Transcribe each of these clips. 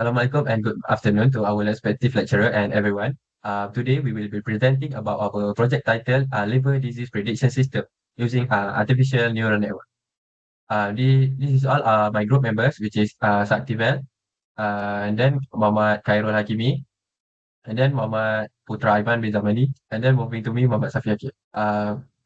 Assalamualaikum and good afternoon to our respective lecturer and everyone. Today we will be presenting about our project title, Liver Disease Prediction System using artificial neural network. This is all my group members, which is Saktivel, and then Muhammad Khairul Hakimi, and then Muhammad Putra Aiman bin Zamani, and then moving to me, Muhammad Safi Akil.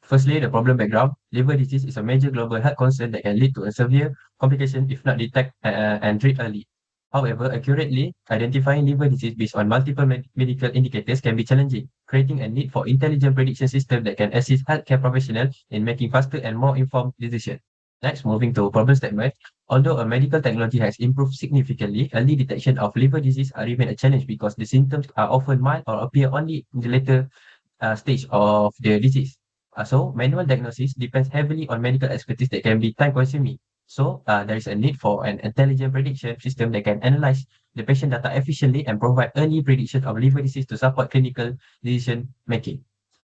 Firstly, the problem background. Liver disease is a major global health concern that can lead to a severe complication if not detected and treated early. However, accurately identifying liver disease based on multiple medical indicators can be challenging, creating a need for intelligent prediction system that can assist healthcare professionals in making faster and more informed decisions. Next, moving to problem statement. Although a medical technology has improved significantly, early detection of liver disease remain a challenge because the symptoms are often mild or appear only in the later stage of the disease. So, manual diagnosis depends heavily on medical expertise that can be time-consuming. So, there is a need for an intelligent prediction system that can analyze the patient data efficiently and provide early prediction of liver disease to support clinical decision making.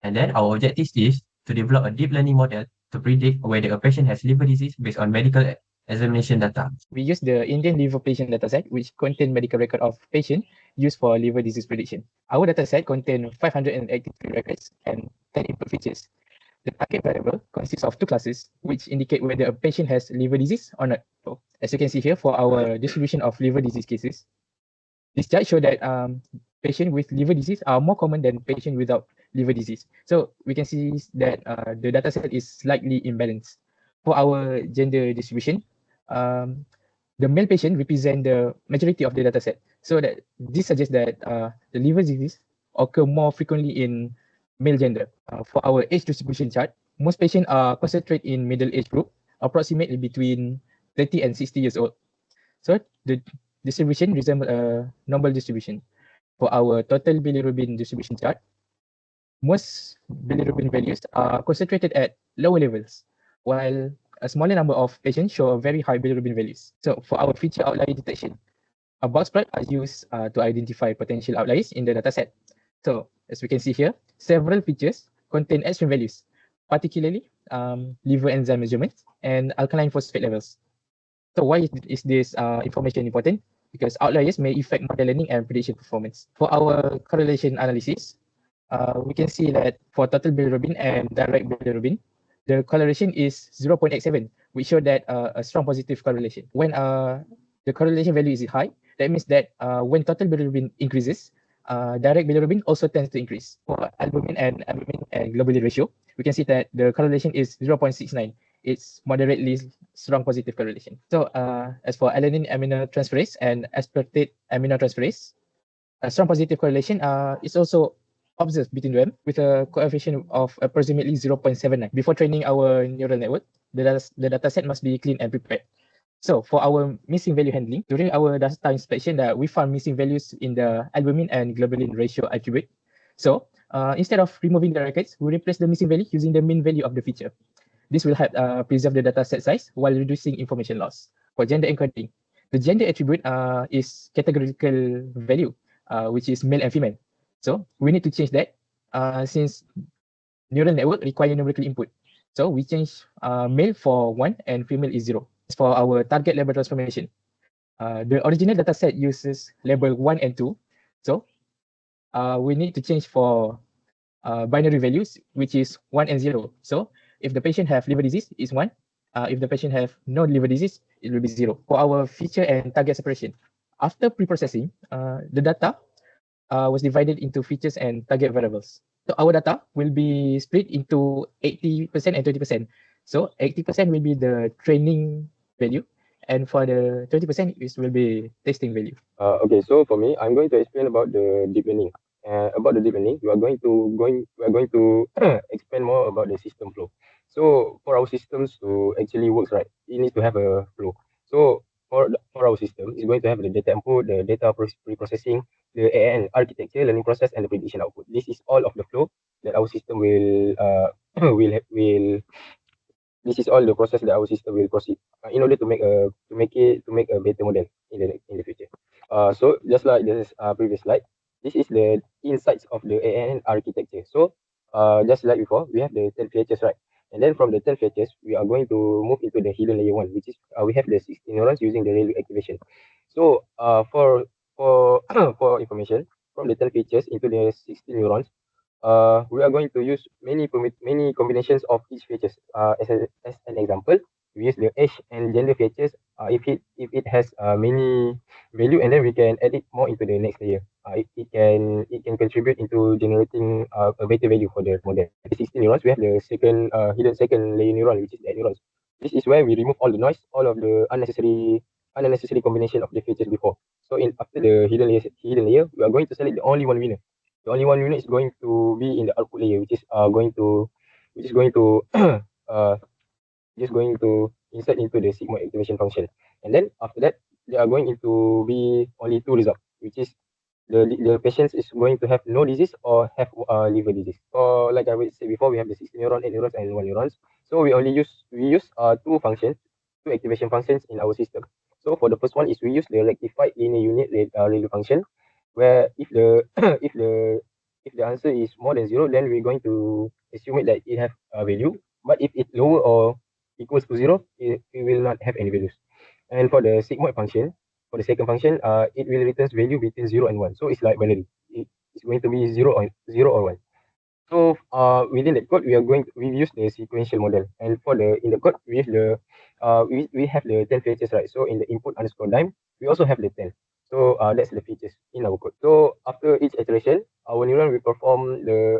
And then our objective is to develop a deep learning model to predict whether a patient has liver disease based on medical examination data. We use the Indian liver patient dataset, which contain medical record of patient used for liver disease prediction. Our dataset contain 583 records and 10 input features. The target variable consists of two classes, which indicate whether a patient has liver disease or not. So, as you can see here, for our distribution of liver disease cases, this chart shows that patients with liver disease are more common than patients without liver disease. So we can see that the dataset is slightly imbalanced. For our gender distribution, the male patient represent the majority of the dataset. So that this suggests that the liver disease occur more frequently in male gender. For our age distribution chart, most patients are concentrated in middle age group, approximately between 30 and 60 years old. So the distribution resembles a normal distribution. For our total bilirubin distribution chart, most bilirubin values are concentrated at lower levels, while a smaller number of patients show very high bilirubin values. So for our feature outlier detection, a box plot are used to identify potential outliers in the dataset. So as we can see here, several features contain extreme values, particularly liver enzyme measurements and alkaline phosphate levels. So why is this information important? Because outliers may affect model learning and prediction performance. For our correlation analysis, we can see that for total bilirubin and direct bilirubin, the correlation is 0.87, which shows that a strong positive correlation. When the correlation value is high, that means that when total bilirubin increases, direct bilirubin also tends to increase. For albumin and globulin ratio, we can see that the correlation is 0.69. It's moderately strong positive correlation. So as for alanine aminotransferase and aspartate aminotransferase, a strong positive correlation is also observed between them with a coefficient of approximately 0.79. Before training our neural network, the dataset must be clean and prepared. So for our missing value handling, during our data inspection, we found missing values in the albumin and globulin ratio attribute. So instead of removing the records, we replace the missing value using the mean value of the feature. This will help preserve the data set size while reducing information loss. For gender encoding, the gender attribute is categorical value, which is male and female. So we need to change that since neural network require numerical input. So we change male for 1 and female is 0. As for our target label transformation, the original dataset uses label 1 and 2. So we need to change for binary values, which is 1 and 0. So if the patient have liver disease, it's 1. If the patient have no liver disease, it will be 0. For our feature and target separation, after pre-processing, the data was divided into features and target variables. So our data will be split into 80% and 20%. So 80% will be the training value, and for the 20%, it will be testing value. Okay, so for me, I'm going to explain about the deep learning. About the deep learning, we are going to explain more about the system flow. So for our systems to actually works right, it needs to have a flow. So for our system, it's going to have the data input, the data pre-processing, the AN architecture, learning process, and the prediction output. This is all of the flow that our system will will. This is all the process that our system will proceed in order to make a better model in the future. So just like this previous slide, this is the insights of the ANN architecture. So just like before, we have the 10 features, right? And then from the 10 features, we are going to move into the hidden layer 1, which is we have the 16 neurons using the ReLU activation. So for for information, from the 10 features into the 16 neurons, we are going to use many combinations of each features. As an example, we use the age and gender features. If it has many value, and then we can add it more into the next layer. It can contribute into generating a better value for the model. The 16 neurons, we have the second hidden second layer neuron, which is the neurons. This is where we remove all the noise, all of the unnecessary combination of the features before. So in after the hidden layer, we are going to select the only one winner. The only one winner is going to be in the output layer, which is going to uh, just going to insert into the sigmoid activation function. And then after that, they are going to be only two results, which is the patient is going to have no disease or have liver disease. Or like I said before, we have the 16 neuron, 8 neurons, and 1 neurons. So we use two activation functions in our system. So for the first one is we use the rectified linear unit ReLU function, where if the if the answer is more than 0, then we're going to assume it that it have a value. But if it's lower or equals to 0, it will not have any values. And for the sigmoid function, for the second function, it will returns value between 0 and 1. So it's like binary. It's going to be 0 or 1. So within the code, we use the sequential model, and for the in the code we use the we have the 10 features, right? So in the input underscore dime, we also have the 10. So that's the features in our code. So after each iteration, our neuron will perform the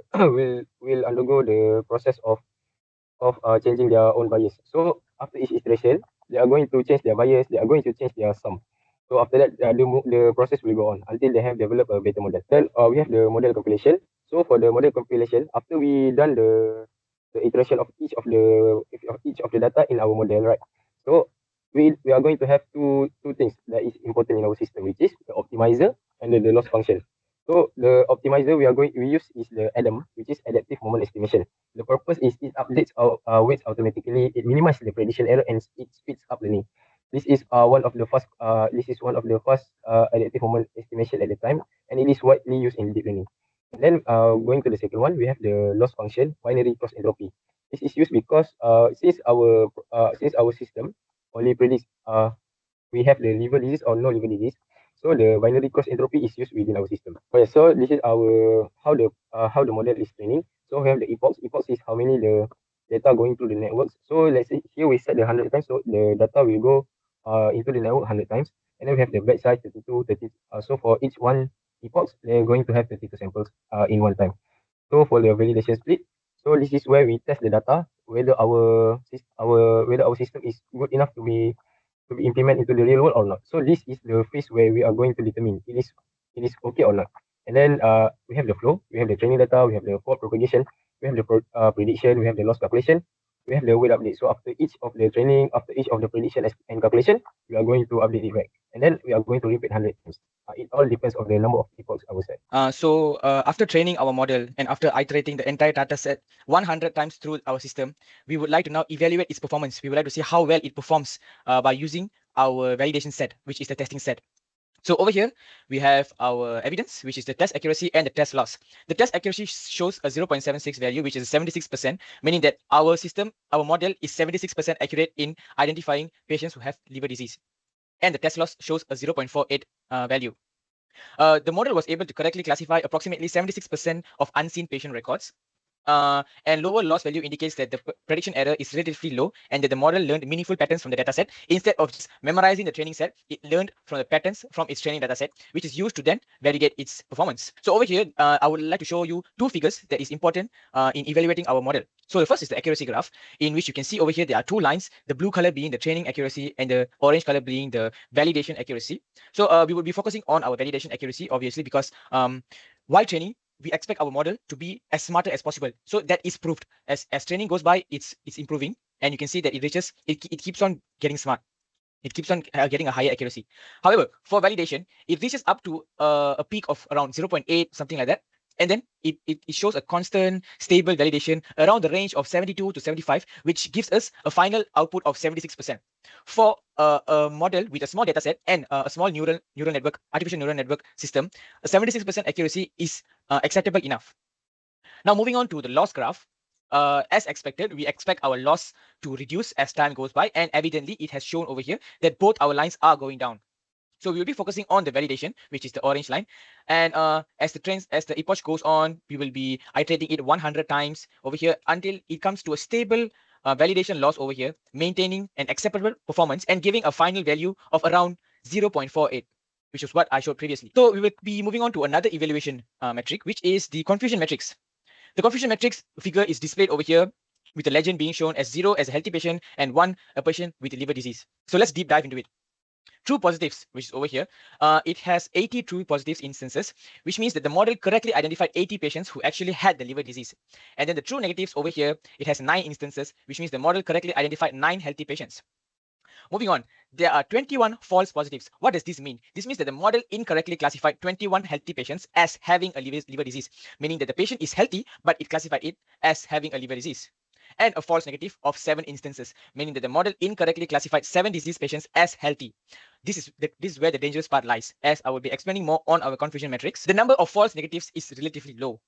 will undergo the process of changing their own bias. So after each iteration, they are going to change their bias. They are going to change their sum. So after that, the process will go on until they have developed a better model. Then we have the model compilation. So for the model compilation, after we done the iteration of each of the data in our model, right? So we are going to have two things that is important in our system, which is the optimizer and the loss function. So the optimizer we use is the ADAM, which is adaptive moment estimation. The purpose is it updates our weights automatically. It minimizes the prediction error and it speeds up learning. This is one of the first adaptive moment estimation at the time, and it is widely used in deep learning. And then going to the second one, we have the loss function, binary cross entropy. This is used because since our system only predicts we have the liver disease or no liver disease. So the binary cross entropy is used within our system. Okay, so this is our how the model is training. So we have the epochs. Epochs is how many the data going through the networks. So let's say here we set the 100 times, so the data will go into the network 100 times. And then we have the batch size 32, 30. So for each one epochs, they're going to have 32 samples in one time. So for the validation split, so this is where we test the data whether our system is good enough to be implemented into the real world or not. So this is the phase where we are going to determine it is okay or not. And then we have the flow, we have the training data, we have the fault propagation, we have the prediction, we have the loss calculation, we have the weight update. So after each of the training, after each of the prediction and calculation, we are going to update it back. And then we are going to repeat 100 times. It all depends on the number of epochs I would say. After training our model and after iterating the entire data set 100 times through our system, we would like to now evaluate its performance. We would like to see how well it performs by using our validation set, which is the testing set. So over here, we have our evidence, which is the test accuracy and the test loss. The test accuracy shows a 0.76 value, which is 76%, meaning that our system, our model is 76% accurate in identifying patients who have liver disease. And the test loss shows a 0.48 value. The model was able to correctly classify approximately 76% of unseen patient records. And lower loss value indicates that the prediction error is relatively low and that the model learned meaningful patterns from the dataset. Instead of just memorizing the training set, it learned from the patterns from its training dataset, which is used to then validate its performance. So over here, I would like to show you two figures that is important in evaluating our model. So the first is the accuracy graph, in which you can see over here there are two lines, the blue color being the training accuracy and the orange color being the validation accuracy. So we will be focusing on our validation accuracy, obviously, because while training, we expect our model to be as smarter as possible. So that is proved. As training goes by, it's improving, and you can see that it keeps on getting smart. It keeps on getting a higher accuracy. However, for validation, it reaches up to a peak of around 0.8, something like that. And then it shows a constant, stable validation around the range of 72 to 75, which gives us a final output of 76%. For a model with a small data set and a small artificial neural network system, a 76% accuracy is acceptable enough. Now moving on to the loss graph. as expected, we expect our loss to reduce as time goes by, and evidently it has shown over here that both our lines are going down. So we'll be focusing on the validation, which is the orange line. And as the epoch goes on, we will be iterating it 100 times over here until it comes to a stable validation loss over here, maintaining an acceptable performance and giving a final value of around 0.48, which is what I showed previously. So we will be moving on to another evaluation metric, which is the confusion matrix. The confusion matrix figure is displayed over here with the legend being shown as 0 as a healthy patient and 1 a patient with liver disease. So let's deep dive into it. True positives, which is over here, it has 80 true positives instances, which means that the model correctly identified 80 patients who actually had the liver disease. And then the true negatives over here, it has 9 instances, which means the model correctly identified 9 healthy patients. Moving on, there are 21 false positives. What does this mean? This means that the model incorrectly classified 21 healthy patients as having a liver disease, meaning that the patient is healthy, but it classified it as having a liver disease. And a false negative of 7 instances, meaning that the model incorrectly classified 7 disease patients as healthy. This is where the dangerous part lies, as I will be explaining more on our confusion metrics. The number of false negatives is relatively low,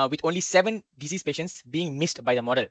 with only 7 disease patients being missed by the model.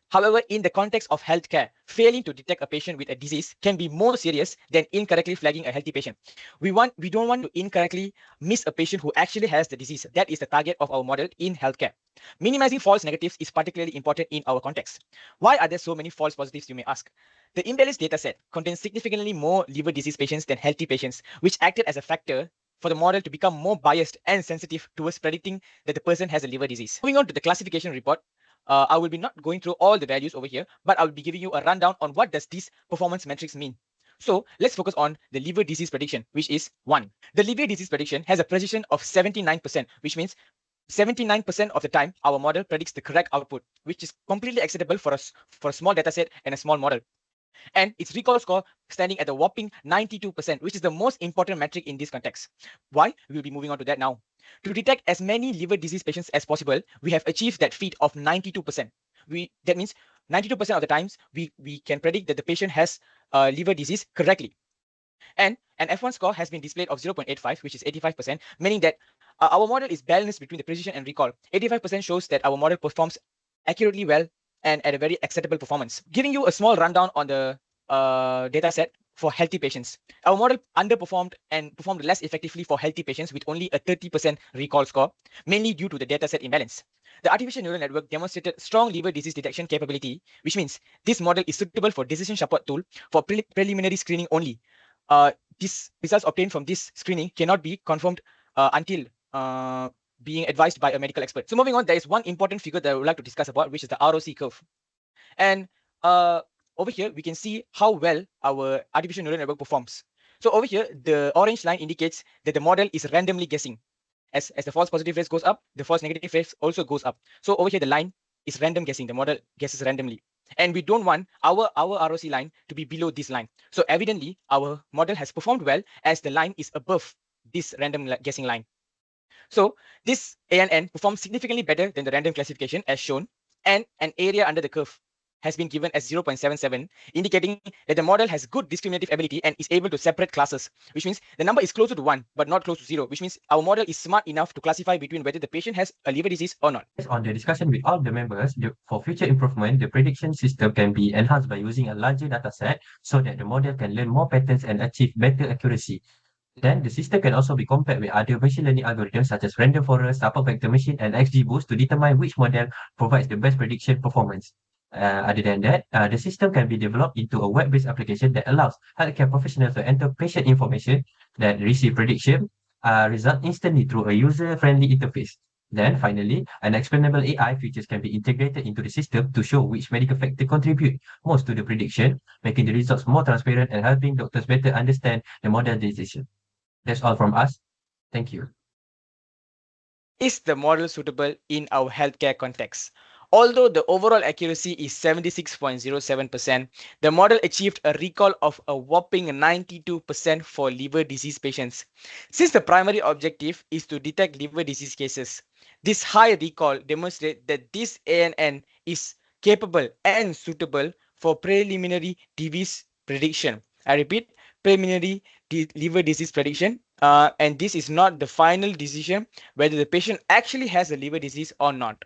However, in the context of healthcare, failing to detect a patient with a disease can be more serious than incorrectly flagging a healthy patient. We don't want to incorrectly miss a patient who actually has the disease. That is the target of our model in healthcare. Minimizing false negatives is particularly important in our context. Why are there so many false positives, you may ask? The imbalanced dataset contains significantly more liver disease patients than healthy patients, which acted as a factor for the model to become more biased and sensitive towards predicting that the person has a liver disease. Moving on to the classification report, I will be not going through all the values over here, but I will be giving you a rundown on what does these performance metrics mean. So let's focus on the liver disease prediction, which is 1. The liver disease prediction has a precision of 79%, which means 79% of the time our model predicts the correct output, which is completely acceptable for a small dataset and a small model. And its recall score standing at a whopping 92%, which is the most important metric in this context. Why? We'll be moving on to that now. To detect as many liver disease patients as possible, we have achieved that feat of 92%. That means 92% of the times we can predict that the patient has liver disease correctly. And an F1 score has been displayed of 0.85, which is 85%, meaning that our model is balanced between the precision and recall. 85% shows that our model performs accurately well and at a very acceptable performance. Giving you a small rundown on the data set for healthy patients. Our model underperformed and performed less effectively for healthy patients with only a 30% recall score, mainly due to the dataset imbalance. The artificial neural network demonstrated strong liver disease detection capability, which means this model is suitable for decision support tool for preliminary screening only. These results obtained from this screening cannot be confirmed until being advised by a medical expert. So moving on, there is one important figure that I would like to discuss about, which is the ROC curve. And over here, we can see how well our artificial neural network performs. So over here, the orange line indicates that the model is randomly guessing. As the false positive rate goes up, the false negative rate also goes up. So over here, the line is random guessing. The model guesses randomly. And we don't want our ROC line to be below this line. So evidently, our model has performed well as the line is above this random guessing line. So this ANN performs significantly better than the random classification as shown, and an area under the curve has been given as 0.77, indicating that the model has good discriminative ability and is able to separate classes, which means the number is closer to 1 but not close to 0, which means our model is smart enough to classify between whether the patient has a liver disease or not. Based on the discussion with all the members, for future improvement, the prediction system can be enhanced by using a larger data set so that the model can learn more patterns and achieve better accuracy. Then the system can also be compared with other machine learning algorithms such as random forest, upper vector machine, and XGBoost to determine which model provides the best prediction performance. Other than that, the system can be developed into a web-based application that allows healthcare professionals to enter patient information that receive prediction result instantly through a user-friendly interface. Then finally, an explainable AI features can be integrated into the system to show which medical factor contribute most to the prediction, making the results more transparent and helping doctors better understand the model decision. That's all from us. Thank you. Is the model suitable in our healthcare context? Although the overall accuracy is 76.07%, the model achieved a recall of a whopping 92% for liver disease patients. Since the primary objective is to detect liver disease cases, this high recall demonstrates that this ANN is capable and suitable for preliminary disease prediction. I repeat, preliminary liver disease prediction, and this is not the final decision whether the patient actually has a liver disease or not.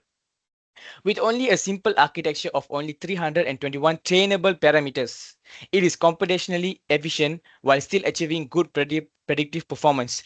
With only a simple architecture of only 321 trainable parameters, it is computationally efficient while still achieving good predictive performance.